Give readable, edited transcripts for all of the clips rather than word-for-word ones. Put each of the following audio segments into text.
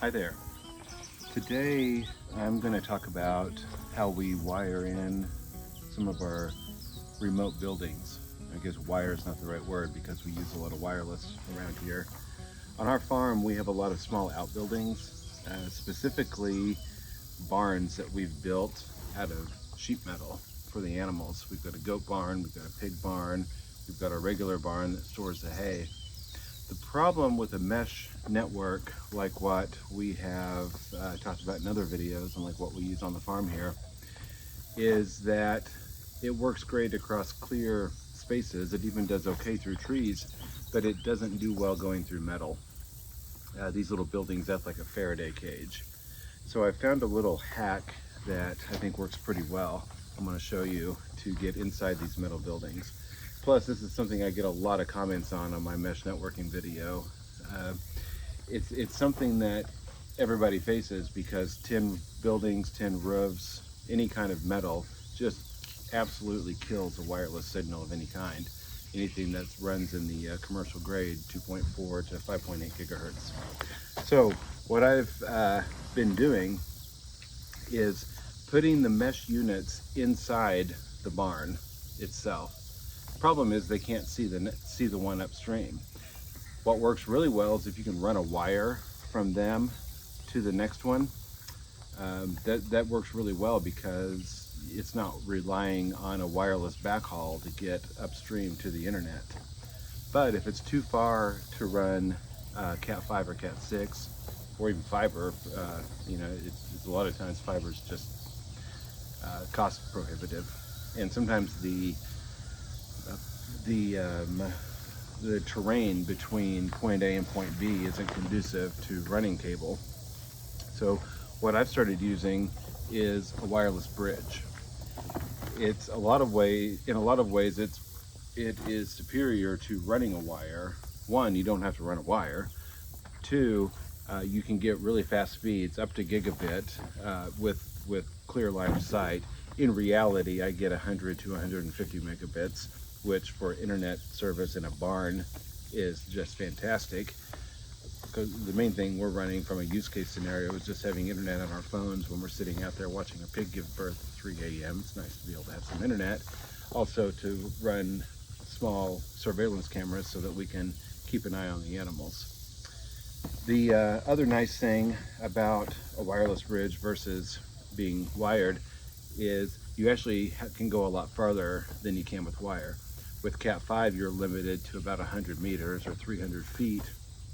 Hi there. Today I'm going to talk about how we wire in some of our remote buildings. I guess wire is not the right word because we use a lot of wireless around here. On our farm we have a lot of small outbuildings, specifically barns that we've built out of sheet metal for the animals. We've got a goat barn, we've got a pig barn, we've got a regular barn that stores the hay. The problem with a mesh network like what we have talked about in other videos and like what we use on the farm here is that it works great across clear spaces. It even does okay through trees, but it doesn't do well going through metal. These little buildings act like a Faraday cage. So I found a little hack that I think works pretty well. I'm going to show you to get inside these metal buildings. Plus, this is something I get a lot of comments on my mesh networking video. It's something that everybody faces because tin buildings, tin roofs, any kind of metal just absolutely kills a wireless signal of any kind. Anything that runs in the commercial grade 2.4 to 5.8 gigahertz. So what I've been doing is putting the mesh units inside the barn itself. Problem is they can't see the one upstream. What works really well is if you can run a wire from them to the next one. That works really well because it's not relying on a wireless backhaul to get upstream to the internet. But if it's too far to run Cat 5 or Cat 6 or even fiber, it's a lot of times fiber is just cost prohibitive, and sometimes the terrain between point A and point B isn't conducive to running cable. So what I've started using is a wireless bridge. In a lot of ways it is superior to running a wire. One, you don't have to run a wire. Two, you can get really fast speeds up to gigabit with clear line of sight. In reality, I get 100 to 150 megabits, which for internet service in a barn is just fantastic. Because the main thing we're running from a use case scenario is just having internet on our phones when we're sitting out there watching a pig give birth at 3 a.m. It's nice to be able to have some internet. Also to run small surveillance cameras so that we can keep an eye on the animals. The other nice thing about a wireless bridge versus being wired is you actually can go a lot farther than you can with wire. With Cat 5, you're limited to about 100 meters or 300 feet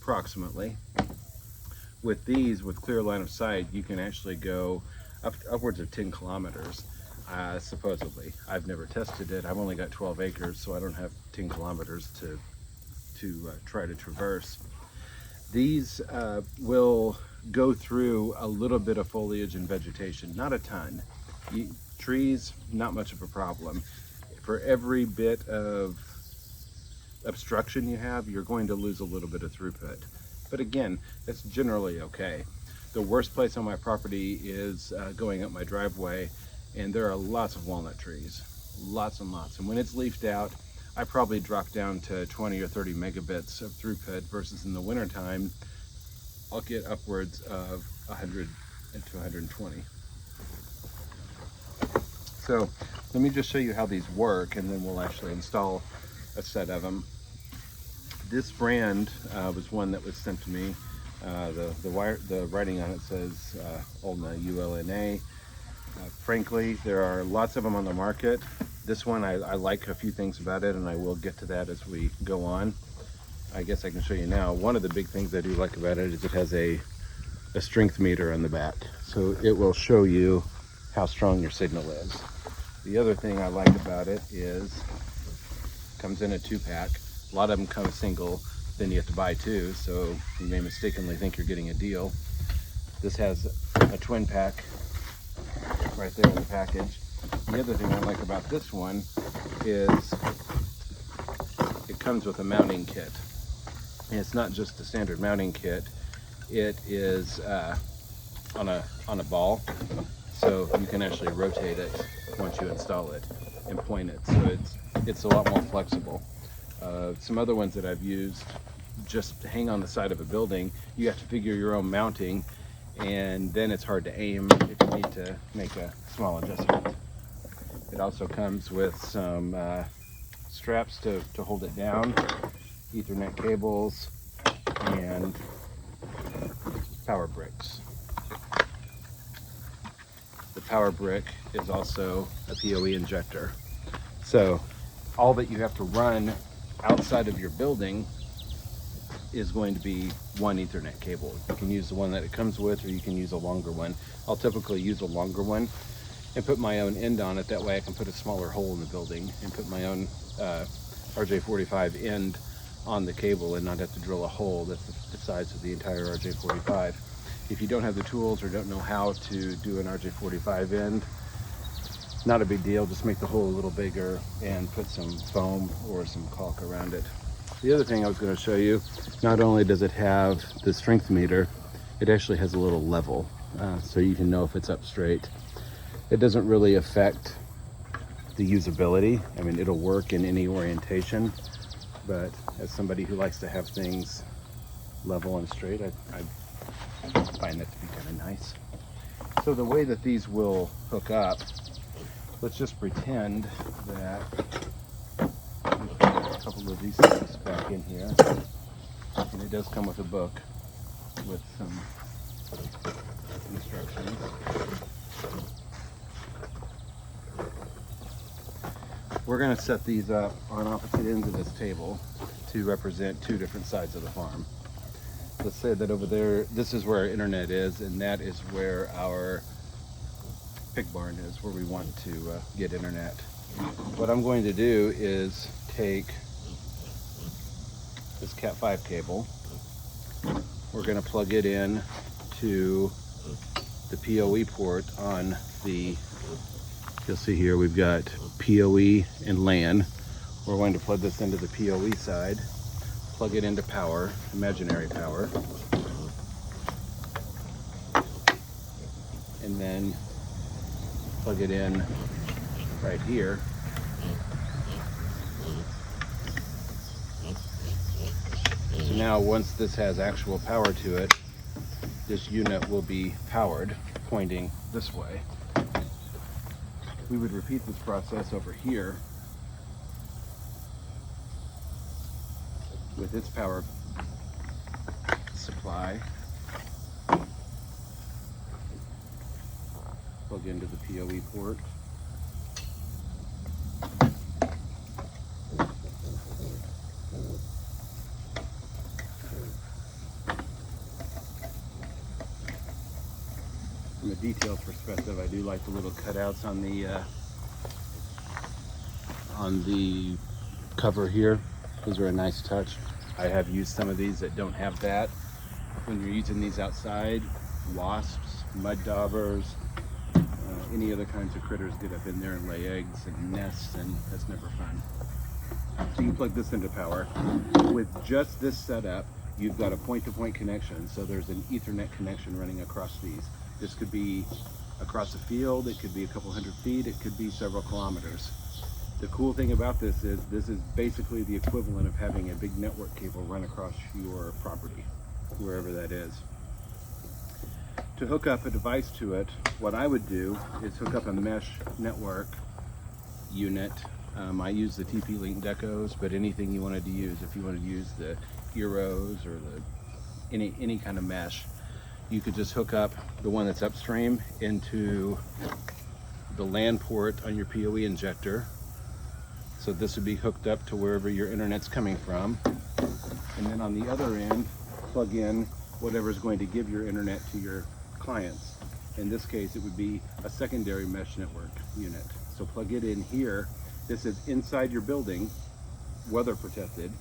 approximately. With these, with clear line of sight, you can actually go upwards of 10 kilometers, supposedly. I've never tested it. I've only got 12 acres, so I don't have 10 kilometers to try to traverse. These will go through a little bit of foliage and vegetation, not a ton. Trees, not much of a problem. For every bit of obstruction you have, you're going to lose a little bit of throughput. But again, that's generally okay. The worst place on my property is going up my driveway, and there are lots of walnut trees, lots and lots. And when it's leafed out, I probably drop down to 20 or 30 megabits of throughput versus in the wintertime, I'll get upwards of 100 to 120. So let me just show you how these work, and then we'll actually install a set of them. This brand was one that was sent to me. The writing on it says UNLA. Frankly, there are lots of them on the market. This one, I like a few things about it, and I will get to that as we go on. I guess I can show you now. One of the big things I do like about it is it has a strength meter on the back. So it will show you how strong your signal is. The other thing I like about it is it comes in a 2-pack. A lot of them come single, then you have to buy 2, so you may mistakenly think you're getting a deal. This has a twin pack right there in the package. The other thing I like about this one is it comes with a mounting kit. And it's not just a standard mounting kit, it is on a ball, so you can actually rotate it once you install it and point it, so it's a lot more flexible. Some other ones that I've used just hang on the side of a building. You have to figure your own mounting, and then it's hard to aim if you need to make a small adjustment. It also comes with some straps to hold it down, Ethernet cables, and power bricks. The power brick is also a PoE injector. So all that you have to run outside of your building is going to be one Ethernet cable. You can use the one that it comes with, or you can use a longer one. I'll typically use a longer one and put my own end on it. That way I can put a smaller hole in the building and put my own RJ45 end on the cable and not have to drill a hole that's the size of the entire RJ45. If you don't have the tools or don't know how to do an RJ45 end, not a big deal. Just make the hole a little bigger and put some foam or some caulk around it. The other thing I was going to show you, not only does it have the strength meter, it actually has a little level, so you can know if it's up straight. It doesn't really affect the usability. I mean, it'll work in any orientation, but as somebody who likes to have things level and straight, I find that to be kind of nice. So the way that these will hook up, let's just pretend that we put a couple of these things back in here, and it does come with a book with some instructions. We're going to set these up on opposite ends of this table to represent two different sides of the farm. Let's say that over there, this is where our internet is, and that is where our pig barn is, where we want to get internet. What I'm going to do is take this Cat5 cable. We're going to plug it in to the PoE port on the, you'll see here we've got PoE and LAN. We're going to plug this into the PoE side, plug it into power, imaginary power, and then plug it in right here. So now once this has actual power to it, this unit will be powered, pointing this way. We would repeat this process over here with its power supply. Plug into the PoE port. From a details perspective, I do like the little cutouts on the cover here. Those are a nice touch. I have used some of these that don't have that. When you're using these outside, wasps, mud daubers, any other kinds of critters get up in there and lay eggs and nests, and that's never fun. So you plug this into power. With just this setup, you've got a point-to-point connection. So there's an Ethernet connection running across these. This could be across a field, it could be a couple hundred feet, it could be several kilometers. The cool thing about this is basically the equivalent of having a big network cable run across your property, wherever that is. To hook up a device to it, what I would do is hook up a mesh network unit. I use the TP Link Decos, but anything you wanted to use, if you wanted to use the Eros or any kind of mesh, you could just hook up the one that's upstream into the LAN port on your PoE injector. So this would be hooked up to wherever your internet's coming from. And then on the other end, plug in whatever's going to give your internet to your clients. In this case, it would be a secondary mesh network unit. So plug it in here. This is inside your building, weather protected,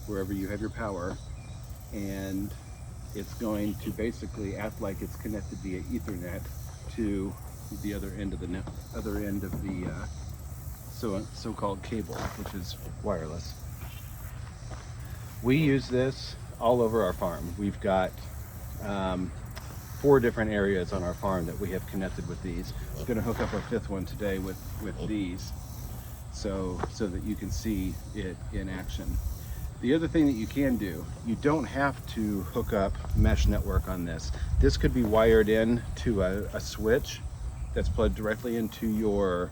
wherever you have your power. And it's going to basically act like it's connected via Ethernet to the other end of the so-called cable, which is wireless. We use this all over our farm. We've got 4 different areas on our farm that we have connected with these. We're going to hook up our 5th one today with these, so that you can see it in action. The other thing that you can do, you don't have to hook up mesh network on this. This could be wired in to a switch that's plugged directly into your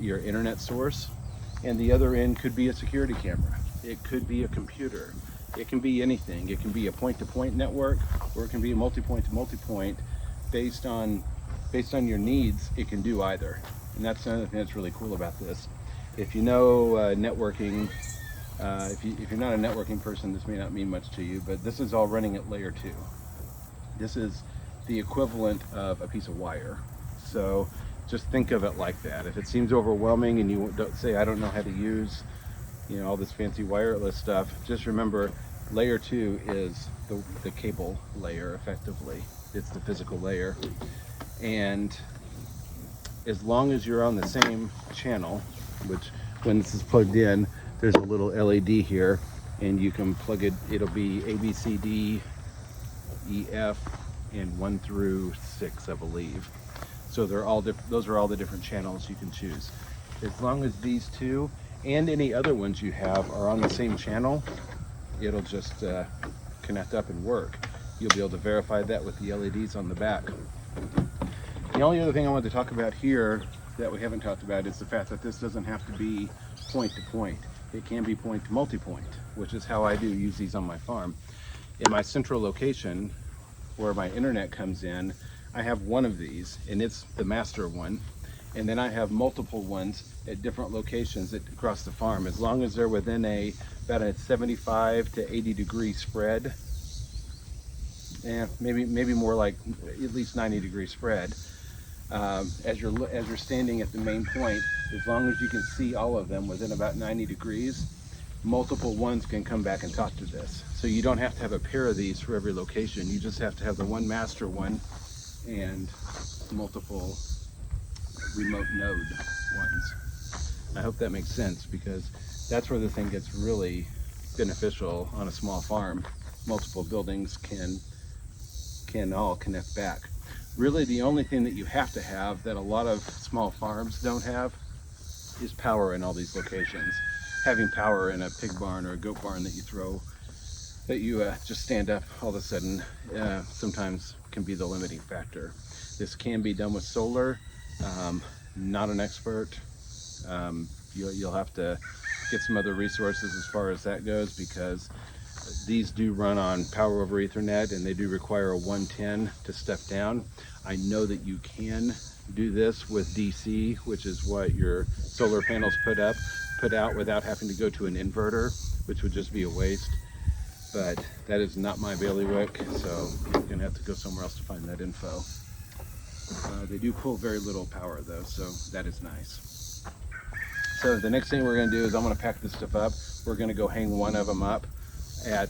internet source, and the other end could be a security camera. It could be a computer. It can be anything. It can be a point-to-point network, or it can be a multi-point to multi-point. Based on your needs, it can do either. And that's another thing that's really cool about this. If you know networking, if you're not a networking person, this may not mean much to you, but this is all running at layer 2. This is the equivalent of a piece of wire. So just think of it like that. If it seems overwhelming and you don't say, I don't know how to use, you know, all this fancy wireless stuff, just remember layer 2 is the cable layer, effectively. It's the physical layer. And as long as you're on the same channel, which when this is plugged in, there's a little LED here, and you can plug it, it'll be A, B, C, D, E, F, and 1 through 6, I believe. So those are all the different channels you can choose. As long as these two and any other ones you have are on the same channel, it'll just connect up and work. You'll be able to verify that with the LEDs on the back. The only other thing I wanted to talk about here that we haven't talked about is the fact that this doesn't have to be point to point. It can be point to multi-point, which is how I do use these on my farm. In my central location, where my internet comes in, I have one of these, and it's the master one. And then I have multiple ones at different locations across the farm. As long as they're within about a 75 to 80 degree spread, maybe more like at least 90 degree spread. As you're standing at the main point, as long as you can see all of them within about 90 degrees, multiple ones can come back and talk to this. So you don't have to have a pair of these for every location. You just have to have the one master one and multiple remote node ones. I hope that makes sense, because that's where the thing gets really beneficial on a small farm. Multiple buildings can all connect back. Really, the only thing that you have to have that a lot of small farms don't have is power in all these locations. Having power in a pig barn or a goat barn that you just stand up all of a sudden sometimes can be the limiting factor. This can be done with solar. Not an expert. You'll have to get some other resources as far as that goes, because these do run on power over Ethernet, and they do require a 110 to step down. I know that you can do this with DC, which is what your solar panels put out without having to go to an inverter, which would just be a waste. But that is not my bailiwick, so you're gonna have to go somewhere else to find that info. They do pull very little power though, so that is nice. So the next thing we're gonna do is I'm gonna pack this stuff up. We're gonna go hang one of them up at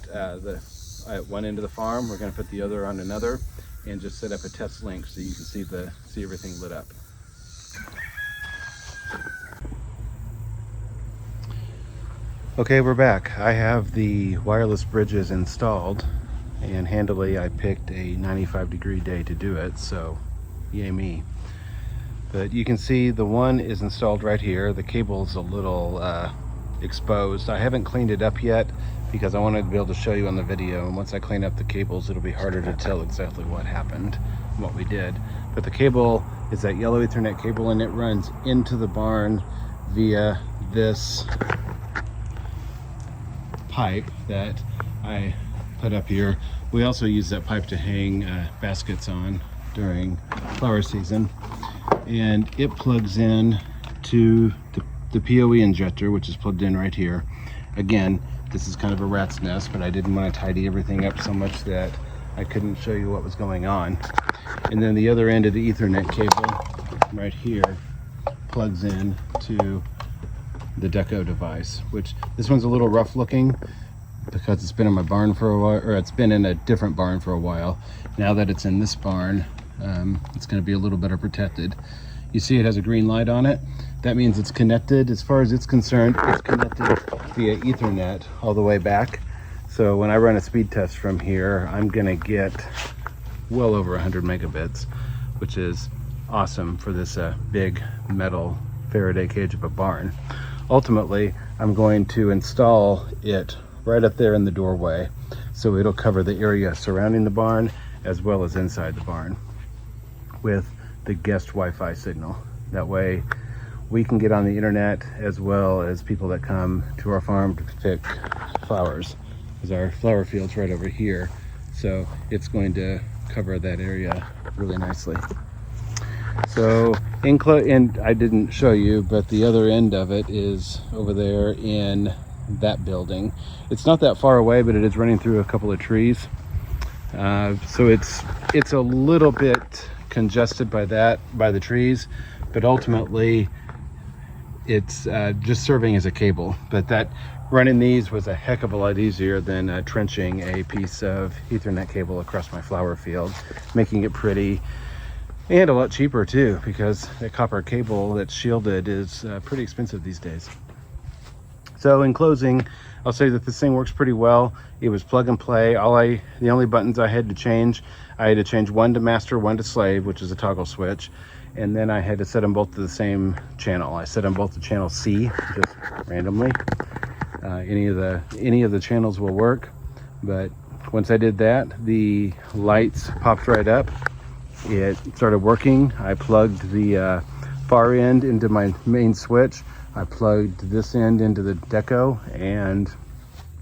one end of the farm. We're gonna put the other on another and just set up a test link so you can see everything lit up. Okay, we're back. I have the wireless bridges installed, and handily I picked a 95-degree day to do it, so yay me. But you can see the one is installed right here. The cable's a little exposed. I haven't cleaned it up yet because I wanted to be able to show you on the video, and once I clean up the cables it'll be harder to tell exactly what happened, what we did. But the cable is that yellow Ethernet cable, and it runs into the barn via this pipe that I put up here. We also use that pipe to hang baskets on during flower season, and it plugs in to the PoE injector, which is plugged in right here. Again, this is kind of a rat's nest, but I didn't want to tidy everything up so much that I couldn't show you what was going on. And then the other end of the Ethernet cable right here plugs in to the Deco device, which this one's a little rough looking because it's been in my barn for a while, or it's been in a different barn for a while. Now that it's in this barn, it's going to be a little better protected. You see it has a green light on it. That means it's connected. As far as it's concerned, it's connected via Ethernet all the way back. So when I run a speed test from here, I'm going to get well over 100 megabits, which is awesome for this big metal Faraday cage of a barn. ultimately I'm going to install it right up there in the doorway, so it'll cover the area surrounding the barn as well as inside the barn with the guest Wi-Fi signal. That way we can get on the internet as well as people that come to our farm to pick flowers, because our flower field's right over here, so it's going to cover that area really nicely. So and I didn't show you, but the other end of it is over there in that building. It's not that far away, but it is running through a couple of trees, so it's a little bit congested by the trees, but ultimately it's just serving as a cable. But that running these was a heck of a lot easier than trenching a piece of Ethernet cable across my flower field, making it pretty and a lot cheaper too, because the copper cable that's shielded is pretty expensive these days. So in closing, I'll say that this thing works pretty well. It was plug and play. The only buttons I had to change one to master, one to slave, which is a toggle switch, and then I had to set them both to the same channel. I set them both to channel C, just randomly. Any of the channels will work, but once I did that, the lights popped right up. It started working. I plugged the far end into my main switch. I plugged this end into the deco and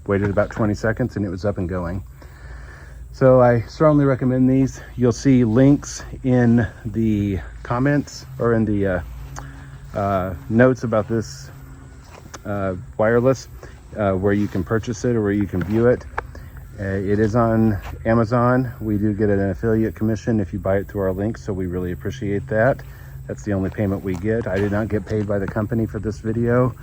waited about 20 seconds and it was up and going. So I strongly recommend these. You'll see links in the comments or in the notes about this wireless, where you can purchase it or where you can view it. It is on Amazon. We do get an affiliate commission if you buy it through our links, so we really appreciate that. That's the only payment we get. I did not get paid by the company for this video,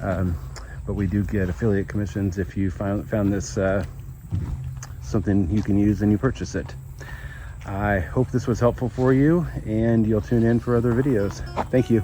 but we do get affiliate commissions if you found this something you can use and you purchase it. I hope this was helpful for you, and you'll tune in for other videos. Thank you.